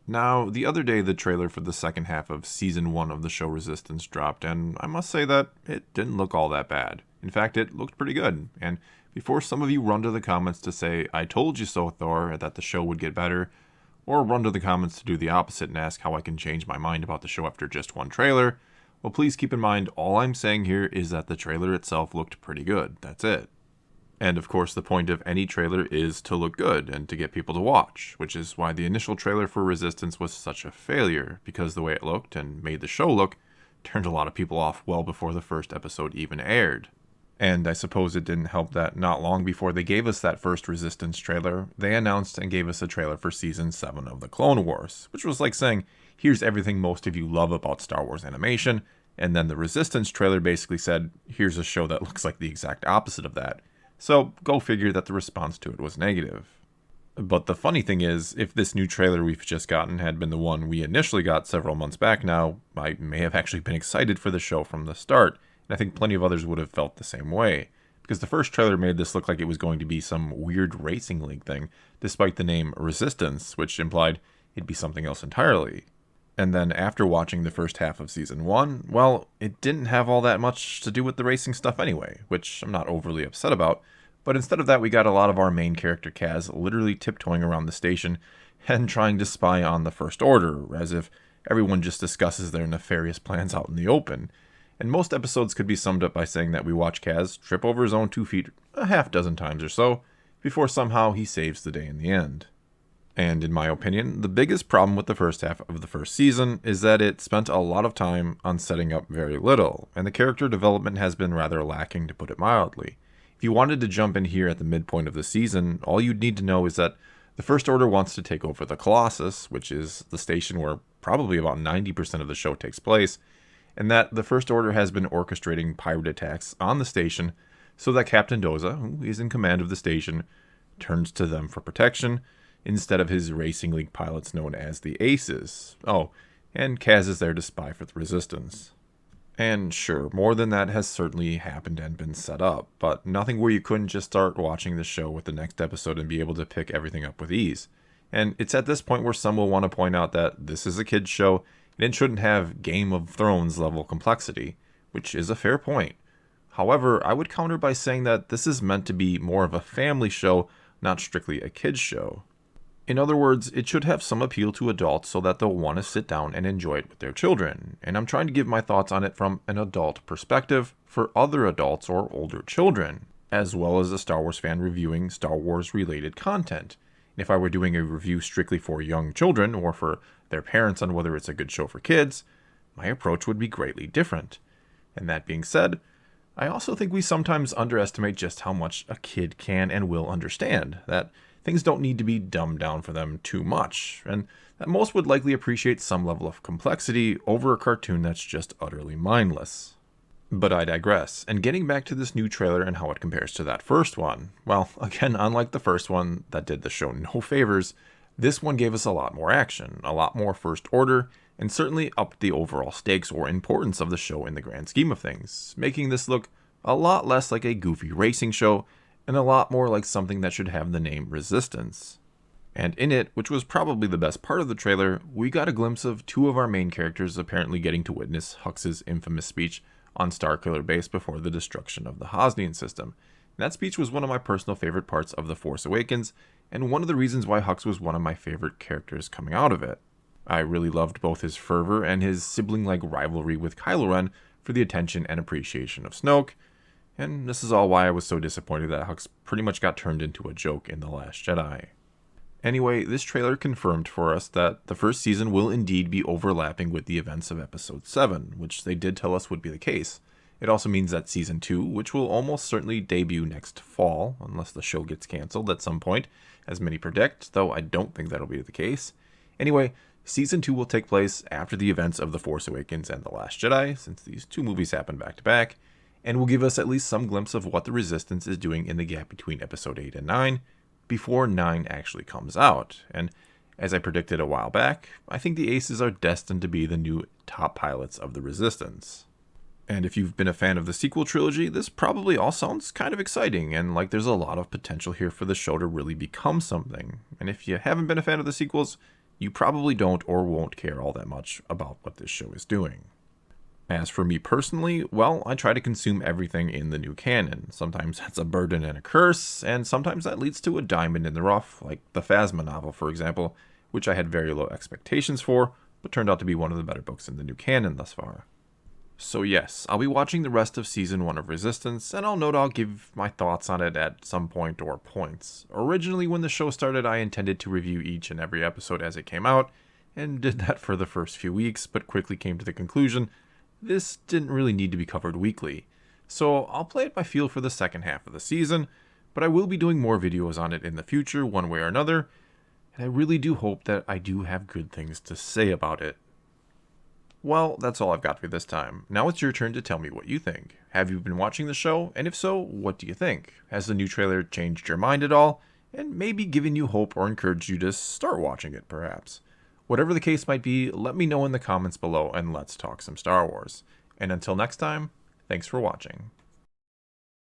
Now, the other day, the trailer for the second half of Season 1 of the show Resistance dropped, and I must say that it didn't look all that bad. In fact, it looked pretty good. And before some of you run to the comments to say, I told you so, Thor, that the show would get better, or run to the comments to do the opposite and ask how I can change my mind about the show after just one trailer, well, please keep in mind, all I'm saying here is that the trailer itself looked pretty good. That's it. And of course, the point of any trailer is to look good and to get people to watch, which is why the initial trailer for Resistance was such a failure, because the way it looked and made the show look turned a lot of people off well before the first episode even aired. And I suppose it didn't help that not long before they gave us that first Resistance trailer, they announced and gave us a trailer for Season 7 of the Clone Wars, which was like saying, here's everything most of you love about Star Wars animation, and then the Resistance trailer basically said, here's a show that looks like the exact opposite of that. So, go figure that the response to it was negative. But the funny thing is, if this new trailer we've just gotten had been the one we initially got several months back now, I may have actually been excited for the show from the start, and I think plenty of others would have felt the same way. Because the first trailer made this look like it was going to be some weird racing league thing, despite the name Resistance, which implied it'd be something else entirely. And then after watching the first half of Season 1, well, it didn't have all that much to do with the racing stuff anyway, which I'm not overly upset about, but instead of that we got a lot of our main character Kaz literally tiptoeing around the station and trying to spy on the First Order, as if everyone just discusses their nefarious plans out in the open. And most episodes could be summed up by saying that we watch Kaz trip over his own 2 feet a half dozen times or so, before somehow he saves the day in the end. And in my opinion, the biggest problem with the first half of the first season is that it spent a lot of time on setting up very little, and the character development has been rather lacking, to put it mildly. If you wanted to jump in here at the midpoint of the season, all you'd need to know is that the First Order wants to take over the Colossus, which is the station where probably about 90% of the show takes place, and that the First Order has been orchestrating pirate attacks on the station so that Captain Doza, who is in command of the station, turns to them for protection, instead of his racing league pilots known as the Aces. Oh, and Kaz is there to spy for the Resistance. And sure, more than that has certainly happened and been set up, but nothing where you couldn't just start watching the show with the next episode and be able to pick everything up with ease. And it's at this point where some will want to point out that this is a kid's show, and it shouldn't have Game of Thrones level complexity, which is a fair point. However, I would counter by saying that this is meant to be more of a family show, not strictly a kid's show. In other words, it should have some appeal to adults so that they'll want to sit down and enjoy it with their children, and I'm trying to give my thoughts on it from an adult perspective for other adults or older children, as well as a Star Wars fan reviewing Star Wars related content. And if I were doing a review strictly for young children or for their parents on whether it's a good show for kids, my approach would be greatly different. And that being said, I also think we sometimes underestimate just how much a kid can and will understand, that things don't need to be dumbed down for them too much, and that most would likely appreciate some level of complexity over a cartoon that's just utterly mindless. But I digress, and getting back to this new trailer and how it compares to that first one, well, again, unlike the first one that did the show no favors, this one gave us a lot more action, a lot more First Order, and certainly upped the overall stakes or importance of the show in the grand scheme of things, making this look a lot less like a goofy racing show and a lot more like something that should have the name Resistance. And in it, which was probably the best part of the trailer, we got a glimpse of 2 of our main characters apparently getting to witness Hux's infamous speech on Starkiller Base before the destruction of the Hosnian system. And that speech was one of my personal favorite parts of The Force Awakens, and one of the reasons why Hux was one of my favorite characters coming out of it. I really loved both his fervor and his sibling-like rivalry with Kylo Ren for the attention and appreciation of Snoke, and this is all why I was so disappointed that Hux pretty much got turned into a joke in The Last Jedi. Anyway, this trailer confirmed for us that the first season will indeed be overlapping with the events of Episode 7, which they did tell us would be the case. It also means that Season 2, which will almost certainly debut next fall, unless the show gets cancelled at some point, as many predict, though I don't think that'll be the case. Anyway, Season 2 will take place after the events of The Force Awakens and The Last Jedi, since these 2 movies happen back to back, and will give us at least some glimpse of what the Resistance is doing in the gap between Episode 8 and 9, before 9 actually comes out. And as I predicted a while back, I think the Aces are destined to be the new top pilots of the Resistance. And if you've been a fan of the sequel trilogy, this probably all sounds kind of exciting, and like there's a lot of potential here for the show to really become something. And if you haven't been a fan of the sequels, you probably don't or won't care all that much about what this show is doing. As for me personally, well, I try to consume everything in the new canon. Sometimes that's a burden and a curse, and sometimes that leads to a diamond in the rough, like the Phasma novel, for example, which I had very low expectations for, but turned out to be one of the better books in the new canon thus far. So yes, I'll be watching the rest of Season 1 of Resistance, and I'll give my thoughts on it at some point or points. Originally, when the show started, I intended to review each and every episode as it came out, and did that for the first few weeks, but quickly came to the conclusion this didn't really need to be covered weekly. So I'll play it by feel for the second half of the season, but I will be doing more videos on it in the future, one way or another, and I really do hope that I do have good things to say about it. Well, that's all I've got for this time. Now it's your turn to tell me what you think. Have you been watching the show? And if so, what do you think? Has the new trailer changed your mind at all? And maybe given you hope or encouraged you to start watching it, perhaps? Whatever the case might be, let me know in the comments below and let's talk some Star Wars. And until next time, thanks for watching.